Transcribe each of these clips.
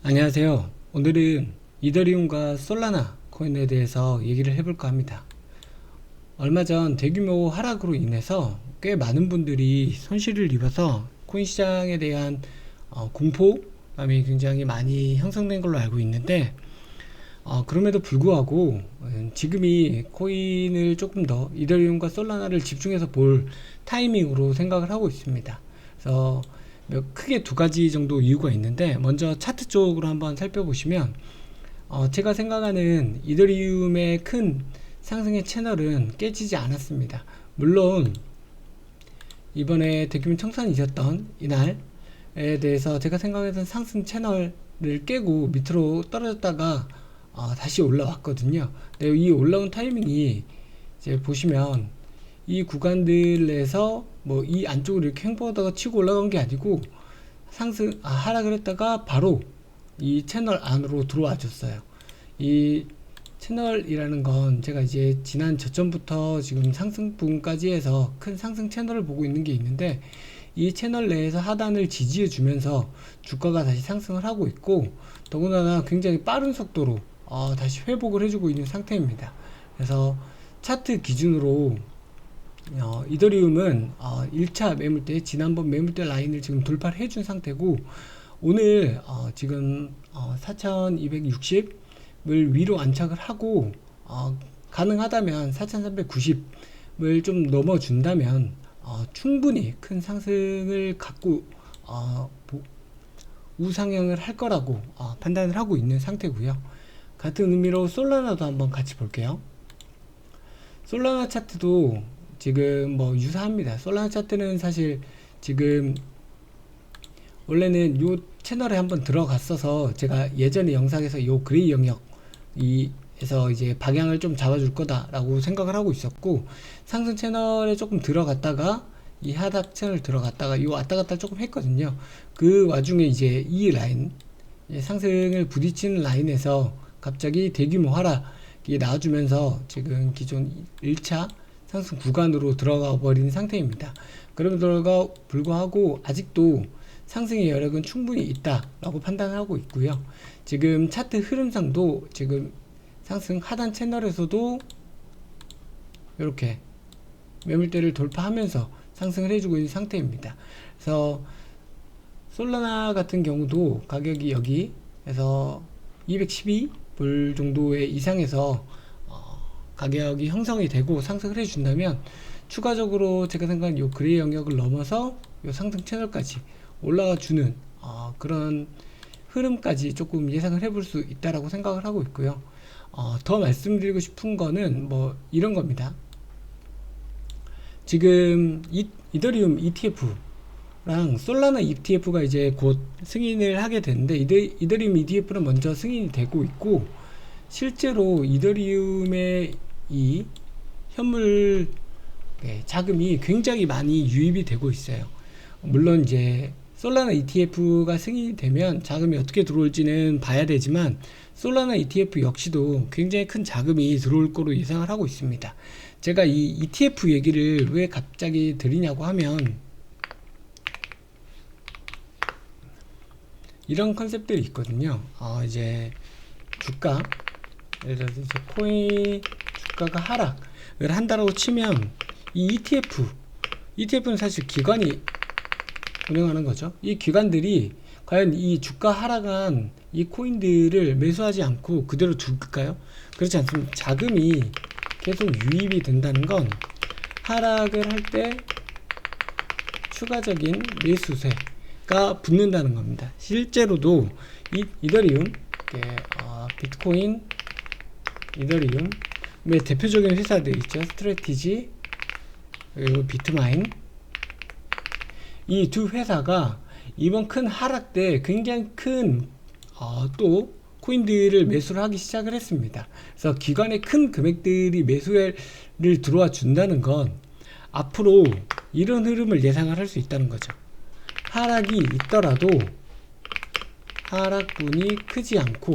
안녕하세요. 오늘은 이더리움과 솔라나 코인에 대해서 얘기를 해볼까 합니다. 얼마 전 대규모 하락으로 인해서 꽤 많은 분들이 손실을 입어서 코인 시장에 대한 공포감이 굉장히 많이 형성된 걸로 알고 있는데, 그럼에도 불구하고 지금이 코인을 조금 더 이더리움과 솔라나를 집중해서 볼 타이밍으로 생각을 하고 있습니다. 그래서 크게 두 가지 정도 이유가 있는데, 먼저 차트 쪽으로 한번 살펴보시면 제가 생각하는 이더리움의 큰 상승의 채널은 깨지지 않았습니다. 물론 이번에 대규모 청산이 있었던 이날에 대해서 제가 생각했던 상승 채널을 깨고 밑으로 떨어졌다가 다시 올라왔거든요. 근데 이 올라온 타이밍이 이제 보시면 이 구간들에서 뭐 이 안쪽으로 이렇게 횡보하다가 치고 올라간 게 아니고 하락을 했다가 바로 이 채널 안으로 들어와 줬어요. 이 채널이라는 건 제가 이제 지난 저점부터 지금 상승 부분까지 해서 큰 상승 채널을 보고 있는 게 있는데, 이 채널 내에서 하단을 지지해 주면서 주가가 다시 상승을 하고 있고, 더군다나 굉장히 빠른 속도로 다시 회복을 해주고 있는 상태입니다. 그래서 차트 기준으로 이더리움은 1차 매물대, 지난번 매물대 라인을 지금 돌파를 해준 상태고, 오늘 지금 4260을 위로 안착을 하고, 가능하다면 4390을 좀 넘어준다면 충분히 큰 상승을 갖고 우상향을 할 거라고 판단을 하고 있는 상태고요. 같은 의미로 솔라나도 한번 같이 볼게요. 솔라나 차트도 지금 뭐 유사합니다. 솔라나 차트는 사실 지금 원래는 요 채널에 한번 들어갔어서 제가 예전에 영상에서 요 그레이 영역에서 이제 방향을 좀 잡아줄 거다라고 생각을 하고 있었고, 상승 채널에 조금 들어갔다가 이 하락 채널 들어갔다가 요 왔다 갔다 조금 했거든요. 그 와중에 이제 이 라인, 상승을 부딪히는 라인에서 갑자기 대규모 하락이 나와주면서 지금 기존 1차 상승 구간으로 들어가 버린 상태입니다. 그럼에도 불구하고 아직도 상승의 여력은 충분히 있다라고 판단하고 있고요. 지금 차트 흐름상도 지금 상승 하단 채널에서도 이렇게 매물대를 돌파하면서 상승을 해주고 있는 상태입니다. 그래서 솔라나 같은 경우도 가격이 여기에서 212불 정도의 이상에서 가격이 형성이 되고 상승을 해준다면, 추가적으로 제가 생각하는 요 그레이 영역을 넘어서 요 상승 채널까지 올라가 주는 그런 흐름까지 조금 예상을 해볼 수 있다라고 생각을 하고 있고요. 더 말씀드리고 싶은 거는 뭐 이런 겁니다. 지금 이더리움 ETF랑 솔라나 ETF가 이제 곧 승인을 하게 되는데, 이더리움 ETF는 먼저 승인이 되고 있고, 실제로 이더리움의 이 현물 자금이 굉장히 많이 유입이 되고 있어요. 물론 이제 솔라나 ETF가 승인이 되면 자금이 어떻게 들어올지는 봐야 되지만, 솔라나 ETF 역시도 굉장히 큰 자금이 들어올 거로 예상을 하고 있습니다. 제가 이 ETF 얘기를 왜 갑자기 드리냐고 하면, 이런 컨셉들이 있거든요. 이제 주가, 예를 들어서 이제 코인 주가가 하락을 한다라고 치면, 이 ETF는 사실 기관이 운영하는 거죠. 이 기관들이 과연 이 주가 하락한 이 코인들을 매수하지 않고 그대로 둘까요? 그렇지 않습니다. 자금이 계속 유입이 된다는 건 하락을 할 때 추가적인 매수세가 붙는다는 겁니다. 실제로도 이더리움, 비트코인, 이더리움의 대표적인 회사들 있죠. 스트래티지, 그리고 비트마인. 이 두 회사가 이번 큰 하락 때 굉장히 큰 또 코인들을 매수를 하기 시작을 했습니다. 그래서 기관의 큰 금액들이 매수를 들어와 준다는 건 앞으로 이런 흐름을 예상을 할 수 있다는 거죠. 하락이 있더라도 하락분이 크지 않고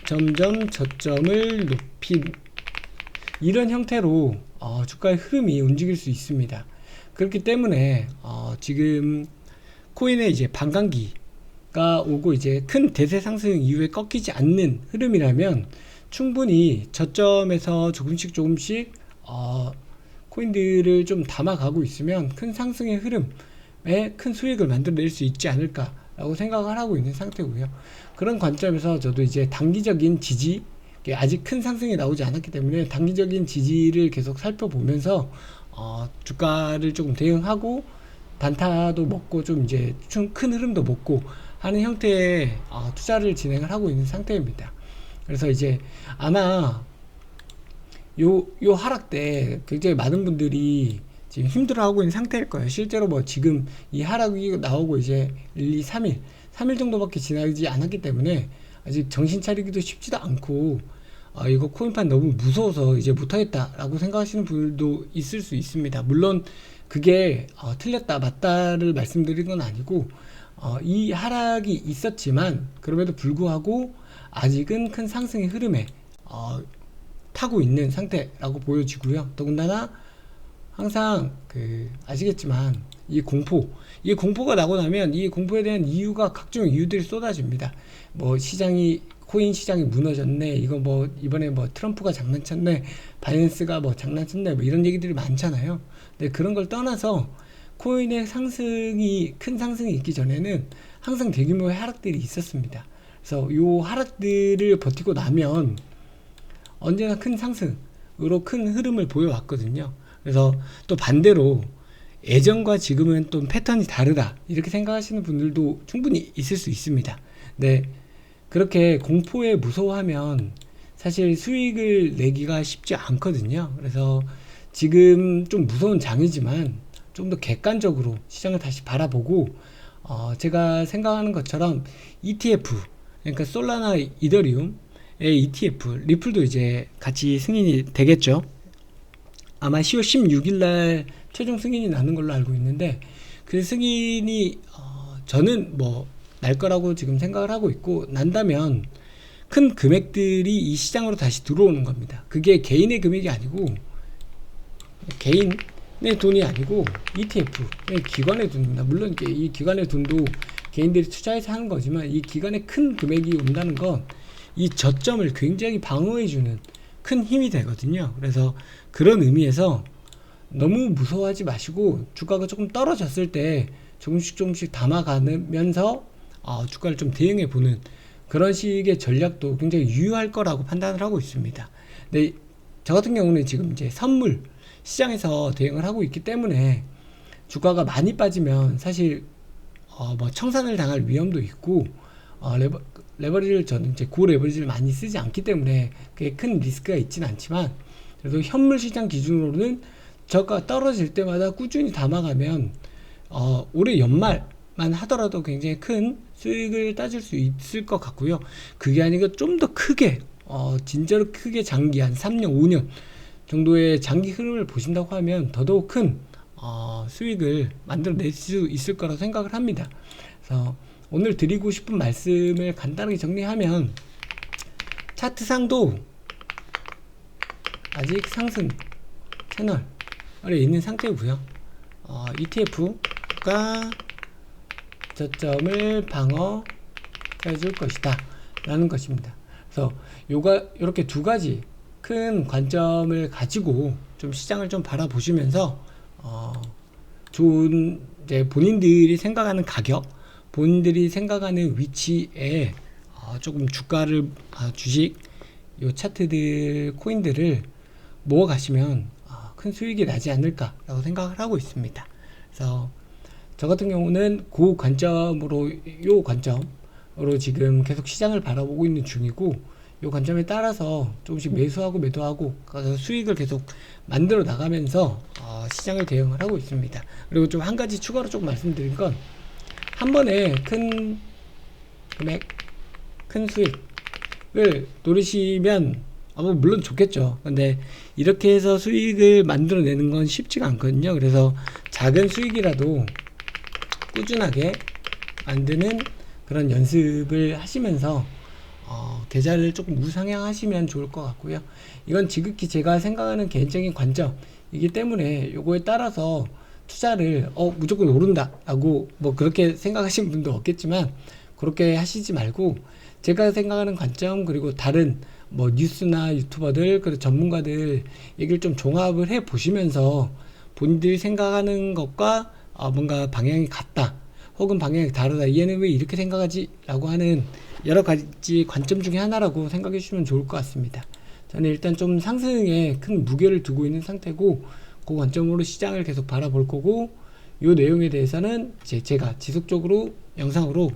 점점 저점을 높인 이런 형태로 주가의 흐름이 움직일 수 있습니다. 그렇기 때문에 지금 코인의 이제 반감기가 오고 이제 큰 대세 상승 이후에 꺾이지 않는 흐름이라면 충분히 저점에서 조금씩 코인들을 좀 담아가고 있으면 큰 상승의 흐름에 큰 수익을 만들어낼 수 있지 않을까라고 생각을 하고 있는 상태고요. 그런 관점에서 저도 이제 단기적인 지지, 아직 큰 상승이 나오지 않았기 때문에 단기적인 지지를 계속 살펴보면서 주가를 조금 대응하고 단타도 먹고 좀 이제 큰 흐름도 먹고 하는 형태의 투자를 진행을 하고 있는 상태입니다. 그래서 이제 아마 요 하락 때 굉장히 많은 분들이 지금 힘들어하고 있는 상태일 거예요. 실제로 뭐 지금 이 하락이 나오고 이제 1, 2, 3일 정도밖에 지나지 않았기 때문에 아직 정신 차리기도 쉽지도 않고 이거 코인판 너무 무서워서 이제 못하겠다 라고 생각하시는 분들도 있을 수 있습니다. 물론 그게 틀렸다 맞다를 말씀드린 건 아니고 이 하락이 있었지만 그럼에도 불구하고 아직은 큰 상승의 흐름에 타고 있는 상태라고 보여지고요. 더군다나 항상 아시겠지만 이 공포가 나고 나면 이 공포에 대한 이유가 각종 이유들이 쏟아집니다. 뭐 코인 시장이 무너졌네, 이거 뭐 이번에 뭐 트럼프가 장난쳤네, 바이낸스가 뭐 장난쳤네, 뭐 이런 얘기들이 많잖아요. 근데 그런 걸 떠나서 코인의 큰 상승이 있기 전에는 항상 대규모의 하락들이 있었습니다. 그래서 요 하락들을 버티고 나면 언제나 큰 상승으로 큰 흐름을 보여왔거든요. 그래서 또 반대로 예전과 지금은 또 패턴이 다르다 이렇게 생각하시는 분들도 충분히 있을 수 있습니다. 네, 그렇게 공포에 무서워하면 사실 수익을 내기가 쉽지 않거든요. 그래서 지금 좀 무서운 장이지만 좀 더 객관적으로 시장을 다시 바라보고 제가 생각하는 것처럼 ETF, 그러니까 솔라나 이더리움의 ETF, 리플도 이제 같이 승인이 되겠죠. 아마 10월 16일날 최종 승인이 나는 걸로 알고 있는데 그 승인이 저는 뭐 날 거라고 지금 생각을 하고 있고, 난다면 큰 금액들이 이 시장으로 다시 들어오는 겁니다. 그게 개인의 금액이 아니고 개인의 돈이 아니고 ETF의 기관의 돈입니다. 물론 이 기관의 돈도 개인들이 투자해서 하는 거지만 이 기관의 큰 금액이 온다는 건 이 저점을 굉장히 방어해주는 큰 힘이 되거든요. 그래서 그런 의미에서 너무 무서워하지 마시고 주가가 조금 떨어졌을 때 조금씩 담아가면서 주가를 좀 대응해 보는 그런 식의 전략도 굉장히 유효할 거라고 판단을 하고 있습니다. 근데 저 같은 경우는 지금 이제 선물 시장에서 대응을 하고 있기 때문에 주가가 많이 빠지면 사실 뭐 청산을 당할 위험도 있고 레버리지를 저는 이제 고레버리지를 많이 쓰지 않기 때문에 그게 큰 리스크가 있지는 않지만, 그래도 현물 시장 기준으로는 저가 떨어질 때마다 꾸준히 담아가면 올해 연말만 하더라도 굉장히 큰 수익을 따질 수 있을 것 같고요. 그게 아니고 좀 더 크게 진짜로 크게 장기 한 3년 5년 정도의 장기 흐름을 보신다고 하면 더더욱 큰 수익을 만들어낼 수 있을 거라고 생각을 합니다. 그래서 오늘 드리고 싶은 말씀을 간단하게 정리하면, 차트상도 아직 상승 채널에 있는 상태고요. ETF가 저점을 방어해 줄 것이다 라는 것입니다. 그래서 이렇게 두 가지 큰 관점을 가지고 좀 시장을 좀 바라보시면서 좋은 이제 본인들이 생각하는 가격, 본인들이 생각하는 위치에 조금 주가를 주식 요 차트들 코인들을 모아 가시면 큰 수익이 나지 않을까라고 생각을 하고 있습니다. 그래서 저 같은 경우는 요 관점으로 지금 계속 시장을 바라보고 있는 중이고, 요 관점에 따라서 조금씩 매수하고 매도하고 수익을 계속 만들어 나가면서 시장을 대응을 하고 있습니다. 그리고 좀 한 가지 추가로 조금 말씀드린 건, 한 번에 큰 금액, 큰 수익을 노리시면 물론 좋겠죠. 근데 이렇게 해서 수익을 만들어내는 건 쉽지가 않거든요. 그래서 작은 수익이라도 꾸준하게 만드는 그런 연습을 하시면서 계좌를 조금 우상향하시면 좋을 것 같고요. 이건 지극히 제가 생각하는 개인적인 관점이기 때문에 요거에 따라서 투자를 무조건 오른다 라고 뭐 그렇게 생각하시는 분도 없겠지만, 그렇게 하시지 말고 제가 생각하는 관점 그리고 다른 뭐 뉴스나 유튜버들 그리고 전문가들 얘기를 좀 종합을 해 보시면서 본인들이 생각하는 것과 뭔가 방향이 같다 혹은 방향이 다르다 얘는 왜 이렇게 생각하지 라고 하는 여러 가지 관점 중에 하나라고 생각해 주시면 좋을 것 같습니다. 저는 일단 좀 상승에 큰 무게를 두고 있는 상태고 그 관점으로 시장을 계속 바라볼 거고 이 내용에 대해서는 제가 지속적으로 영상으로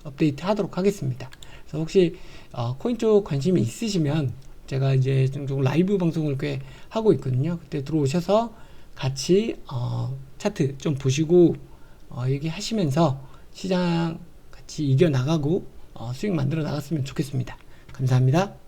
업데이트 하도록 하겠습니다. 그래서 혹시 코인 쪽 관심이 있으시면 제가 이제 좀 라이브 방송을 꽤 하고 있거든요. 그때 들어오셔서 같이 차트 좀 보시고 얘기하시면서 시장 같이 이겨나가고 수익 만들어 나갔으면 좋겠습니다. 감사합니다.